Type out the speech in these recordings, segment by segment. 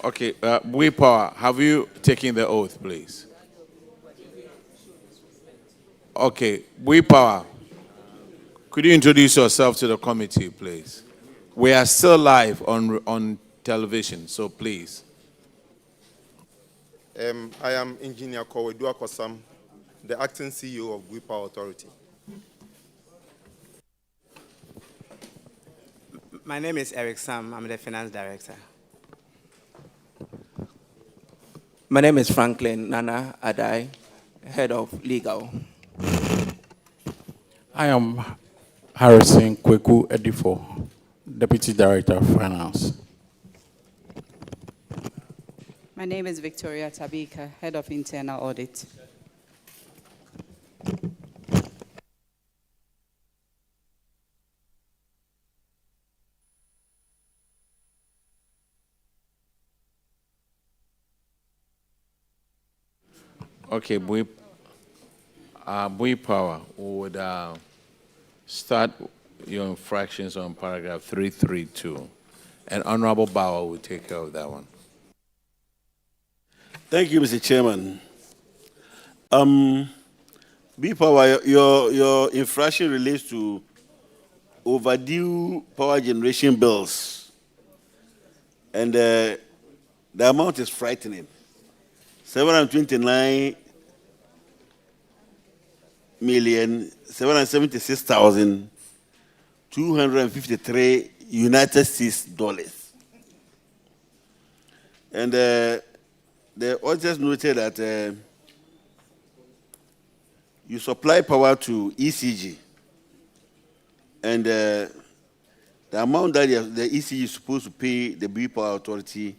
Okay, we power. Have you taken the oath, please? Okay, we power. Could you introduce yourself to the committee, please? We are still live on television, so please. I am Engineer Kowedu Akosam, the acting CEO of Power Authority. My name is Eric Sam. I'm the finance director. My name is Franklin Nana Adai, head of legal. I am Harrison Kweku Edifo, Deputy Director of Finance. My name is Victoria Tabika, Head of Internal Audit. Okay, Bui Power would start your infractions on paragraph 332, and Honorable Bauer will take care of that one. Thank you, Mr. Chairman. Power, your infraction relates to overdue power generation bills, and the amount is frightening. 729,776,253 United States dollars. And the auditors noted that you supply power to ECG, and the amount that the ECG is supposed to pay the Power Authority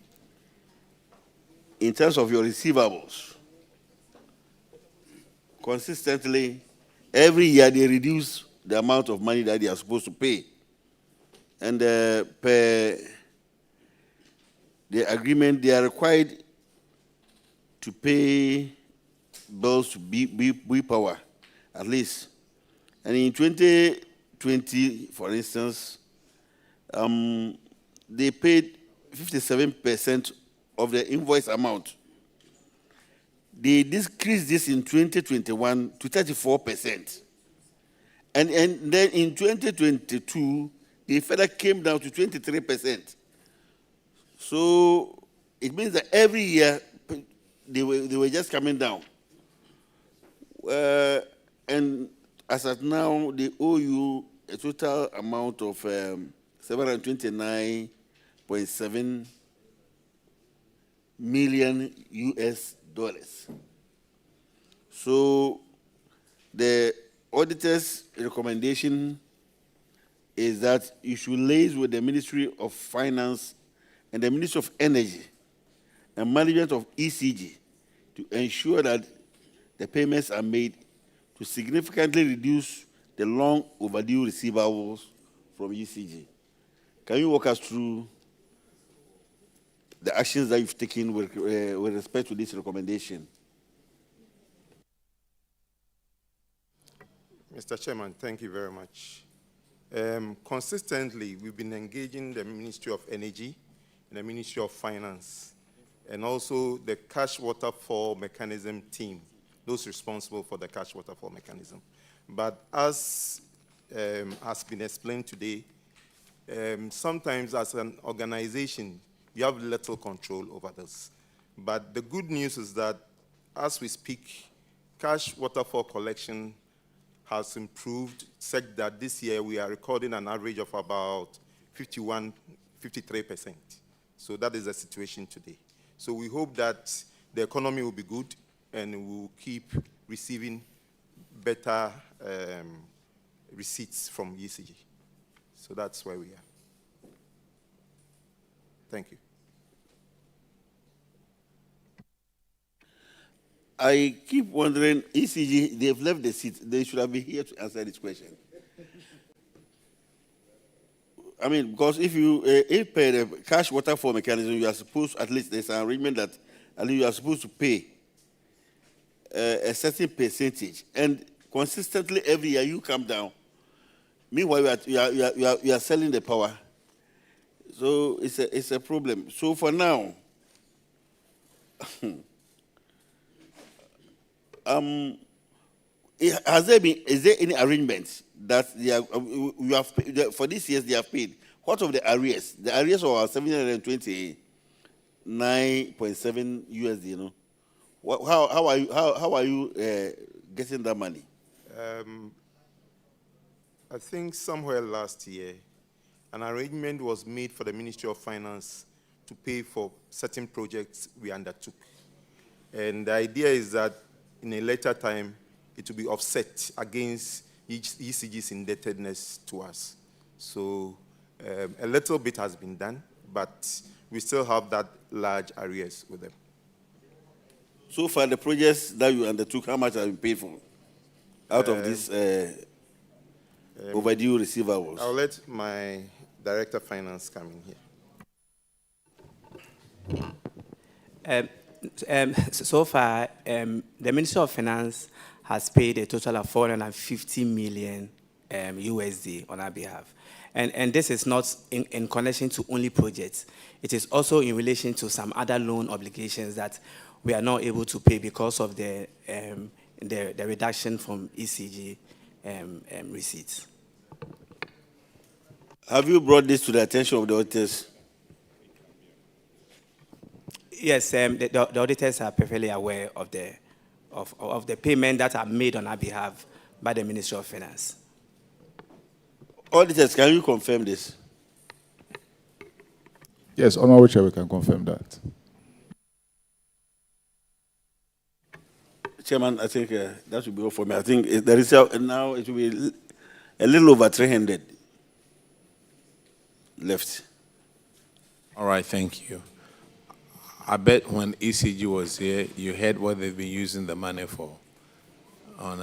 in terms of your receivables, consistently, every year they reduce the amount of money that they are supposed to pay. And per the agreement, they are required to pay bills to B Power, at least. And in 2020, for instance, they paid 57% of the invoice amount. They decreased this in 2021 to 34%. And then in 2022, they further came down to 23%. So it means that every year they were just coming down. And as of now, they owe you a total amount of 729.7 million US dollars. So the auditor's recommendation is that you should liaise with the Ministry of Finance and the Ministry of Energy and management of ECG to ensure that the payments are made to significantly reduce the long overdue receivables from ECG. Can you walk us through the actions that you've taken with respect to this recommendation? Mr. Chairman, thank you very much. Consistently, we've been engaging the Ministry of Energy and the Ministry of Finance, and also the cash waterfall mechanism team, those responsible for the cash waterfall mechanism. But as has been explained today, sometimes as an organization, you have little control over this. But the good news is that as we speak, cash waterfall collection has improved, such that this year we are recording an average of about 53%. So that is the situation today. So we hope that the economy will be good and we will keep receiving better receipts from ECG. So that's where we are. Thank you. I keep wondering, ECG, they've left the seat. They should have been here to answer this question. I mean, because if per the cash waterfall mechanism, you are supposed, at least there's an arrangement that at least you are supposed to pay a certain percentage. And consistently every year you come down. Meanwhile, you are selling the power. So it's a problem. So for now, Is there any arrangement that they are, you have for this year they have paid? What of the arrears? The arrears are 729.7 USD. You know, how are you getting that money? I think somewhere last year, an arrangement was made for the Ministry of Finance to pay for certain projects we undertook. And the idea is that in a later time, it will be offset against ECG's indebtedness to us. So a little bit has been done, but we still have that large arrears with them. So far, the projects that you undertook, how much have been paid for out of this overdue receivables? I'll let my Director of Finance come in here. So far, the Ministry of Finance has paid a total of 450 million USD on our behalf. And this is not in connection to only projects. It is also in relation to some other loan obligations that we are not able to pay because of the reduction from ECG receipts. Have you brought this to the attention of the auditors? Yes, the auditors are perfectly aware of the payment that are made on our behalf by the Ministry of Finance. Auditors, can you confirm this? Yes, Honorable Chair, we can confirm that. Chairman, I think that should be all for me. I think there is now it will be a little over 300 left. All right, thank you. I bet when ECG was here, you heard what they've been using the money for on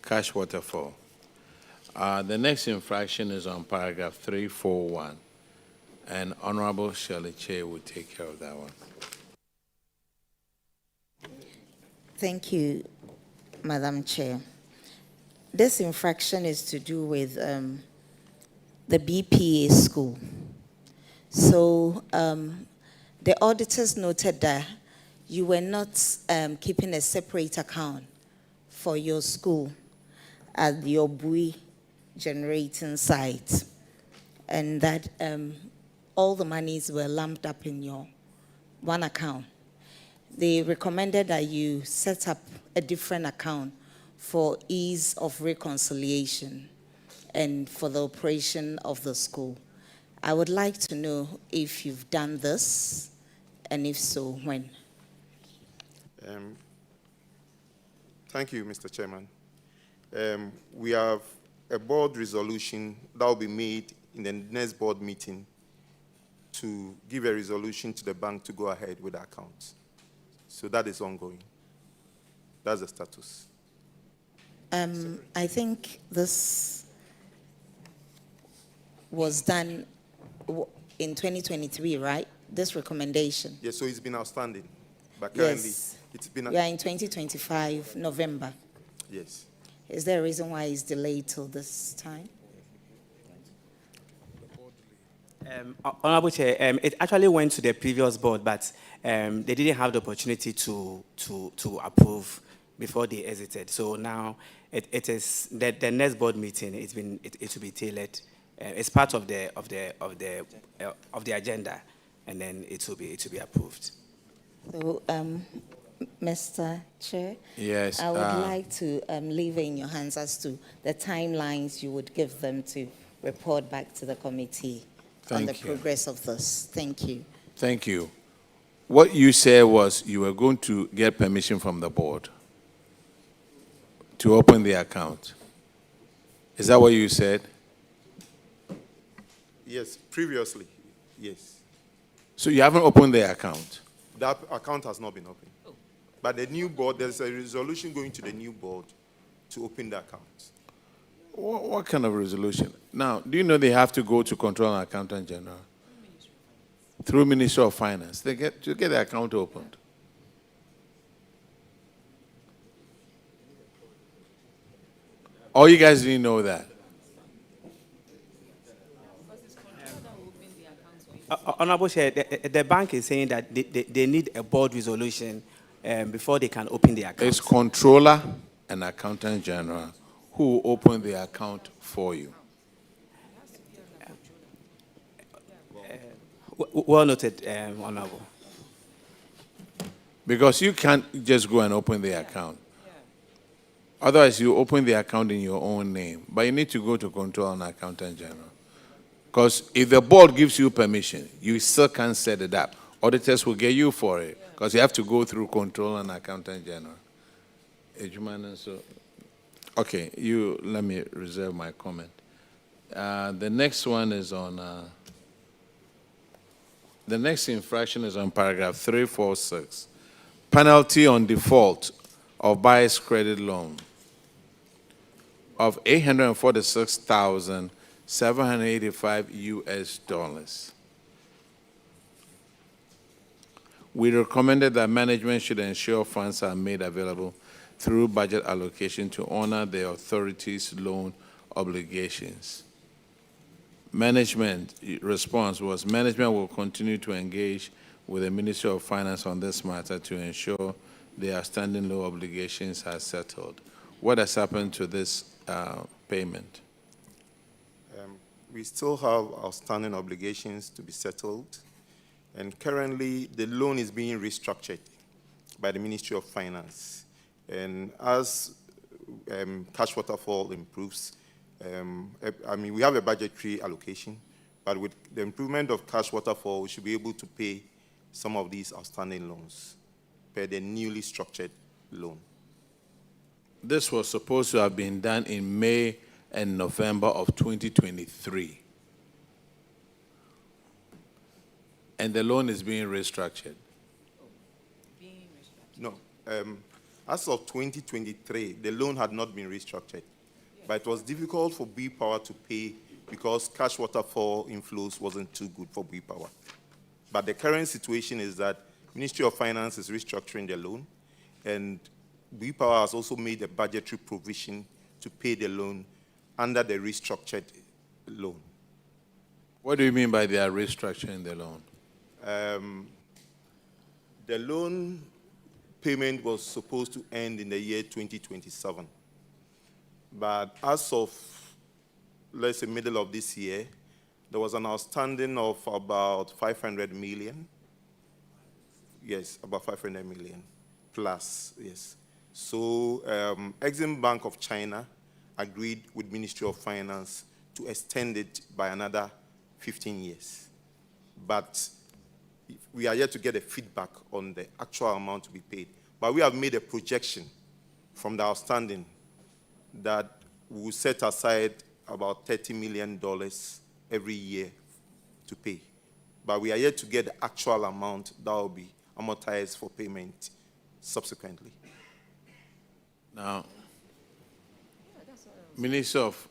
cash waterfall. The next infraction is on paragraph 341, and Honorable Shirley Chair will take care of that one. Thank you, Madam Chair. This infraction is to do with the BPA school. So the auditors noted that you were not keeping a separate account for your school at your Bui generating site, and that all the monies were lumped up in your one account. They recommended that you set up a different account for ease of reconciliation and for the operation of the school. I would like to know if you've done this, and if so, when. Thank you, Mr. Chairman. We have a board resolution that will be made in the next board meeting to give a resolution to the bank to go ahead with the account. So that is ongoing. That's the status. I think this was done in 2023, right? This recommendation. Yes, so it's been outstanding. But currently, Yes. it's been... We are in 2025, November. Yes. Is there a reason why it's delayed till this time? Honorable Chair, it actually went to the previous board, but they didn't have the opportunity to approve before they exited. So now it is the next board meeting. It will be tailored. It's part of the agenda, and then it will be approved. So, Mr. Chair, Yes. I would like to leave it in your hands as to the timelines you would give them to report back to the committee on the progress of this. Thank you. Thank you. What you said was you were going to get permission from the board to open the account. Is that what you said? Yes, previously, yes. So you haven't opened the account? That account has not been opened. But the new board, there's a resolution going to the new board to open the account. What kind of resolution? Now, do you know they have to go to Control and Accountant General? Through Ministry of Finance. They get the account opened. Oh, you guys didn't know that? Honorable Chair, the bank is saying that they need a board resolution before they can open the account. It's controller and accountant general who open the account for you. Well noted, Honorable. Because you can't just go and open the account. Otherwise, you open the account in your own name. But you need to go to control and accountant general. Because if the board gives you permission, you still can't set it up. Auditors will get you for it. Because you have to go through control and accountant general. Okay, let me reserve my comment. The next one is on... the next infraction is on paragraph 346. Penalty on default of buyer's credit loan of $846,785 US. We recommended that management should ensure funds are made available through budget allocation to honor the authority's loan obligations. Management response was management will continue to engage with the Ministry of Finance on this matter to ensure the outstanding loan obligations are settled. What has happened to this payment? We still have outstanding obligations to be settled, and currently the loan is being restructured by the Ministry of Finance. And as cash waterfall improves, we have a budgetary allocation, but with the improvement of cash waterfall, we should be able to pay some of these outstanding loans per the newly structured loan. This was supposed to have been done in May and November of 2023. And the loan is being restructured. No. As of 2023, the loan had not been restructured. But it was difficult for B Power to pay because cash waterfall inflows wasn't too good for B Power. But the current situation is that Ministry of Finance is restructuring the loan, and B Power has also made a budgetary provision to pay the loan under the restructured loan. What do you mean by they are restructuring the loan? The loan payment was supposed to end in the year 2027. But as of, let's say, middle of this year, there was an outstanding of about 500 million. Yes, about 500 million plus, yes. So Exim Bank of China agreed with Ministry of Finance to extend it by another 15 years. But we are yet to get a feedback on the actual amount to be paid. But we have made a projection from the outstanding that we will set aside about $30 million every year to pay. But we are yet to get the actual amount that will be amortized for payment subsequently. Now, Minister of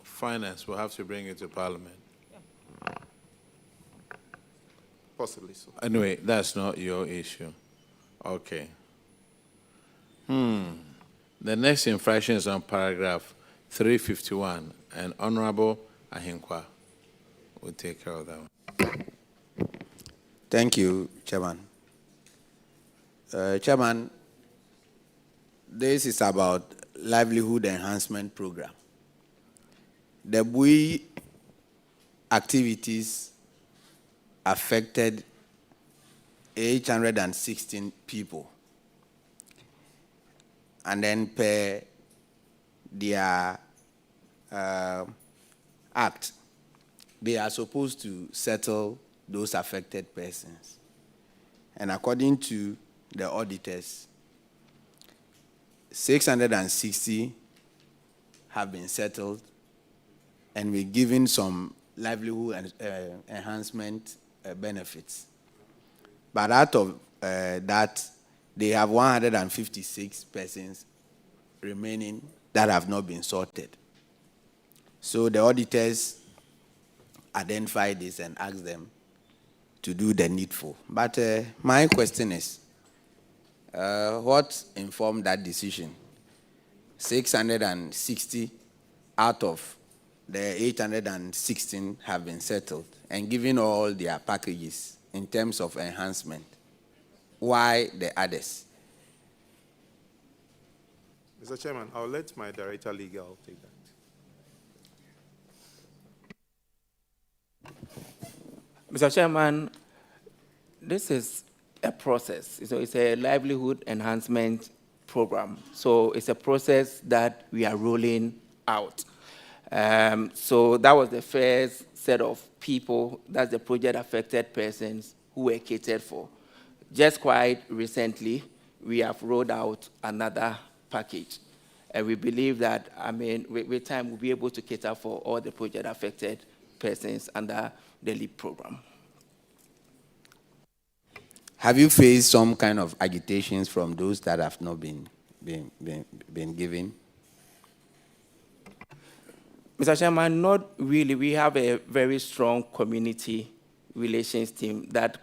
Finance will have to bring it to Parliament. Possibly so. Anyway, that's not your issue. Okay. The next infraction is on paragraph 351, and Honorable Ahinkwa will take care of that one. Thank you, Chairman. Chairman, this is about livelihood enhancement program. The BUI activities affected 816 people. And then per their act, they are supposed to settle those affected persons. And according to the auditors, 660 have been settled, and we're given some livelihood enhancement benefits. But out of that, they have 156 persons remaining that have not been sorted. So the auditors identified this and asked them to do the needful. But my question is, what informed that decision? 660 out of the 816 have been settled and given all their packages in terms of enhancement, why the others? Mr. Chairman, I'll let my Director Legal take that. Mr. Chairman, this is a process. So it's a livelihood enhancement program. So it's a process that we are rolling out. So that was the first set of people, that's the project affected persons who were catered for. Just quite recently, we have rolled out another package. And we believe that, with time, we'll be able to cater for all the project affected persons under the LEAP program. Have you faced some kind of agitations from those that have not been given? Mr. Chairman, not really. We have a very strong community relations team that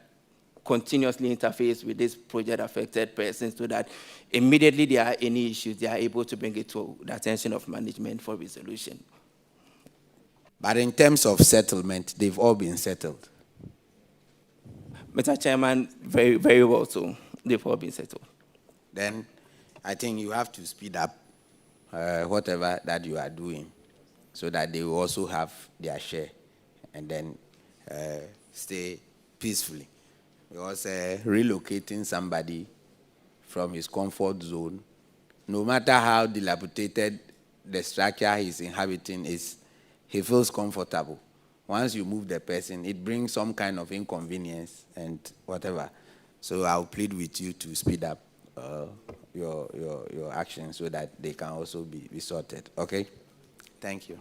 continuously interface with these project-affected persons so that immediately there are any issues, they are able to bring it to the attention of management for resolution. But in terms of settlement, they've all been settled. Mr. Chairman, very, very well so. They've all been settled. Then I think you have to speed up whatever that you are doing so that they will also have their share and then stay peacefully. Because relocating somebody from his comfort zone, no matter how dilapidated the structure he's inhabiting is, he feels comfortable. Once you move the person, it brings some kind of inconvenience and whatever. So I'll plead with you to speed up your actions so that they can also be sorted. Okay? Thank you.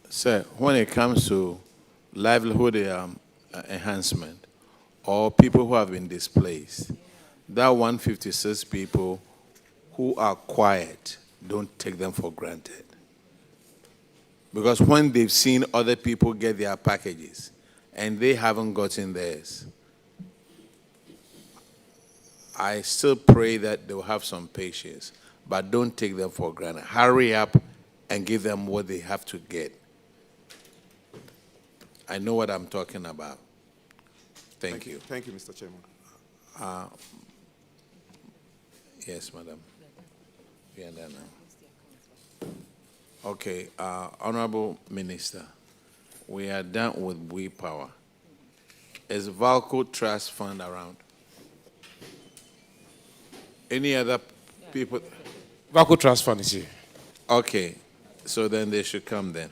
Sir, when it comes to livelihood enhancement or people who have been displaced, that 156 people who are quiet, don't take them for granted. Because when they've seen other people get their packages and they haven't gotten theirs, I still pray that they'll have some patience, but don't take them for granted. Hurry up and give them what they have to get. I know what I'm talking about. Thank you. Thank you, Mr. Chairman. Yes, madam. We are there now. Okay, Honorable Minister, we are done with We Power. Is Valco Trust Fund around? Any other people? Valco Trust Fund is here. Okay, so then they should come then.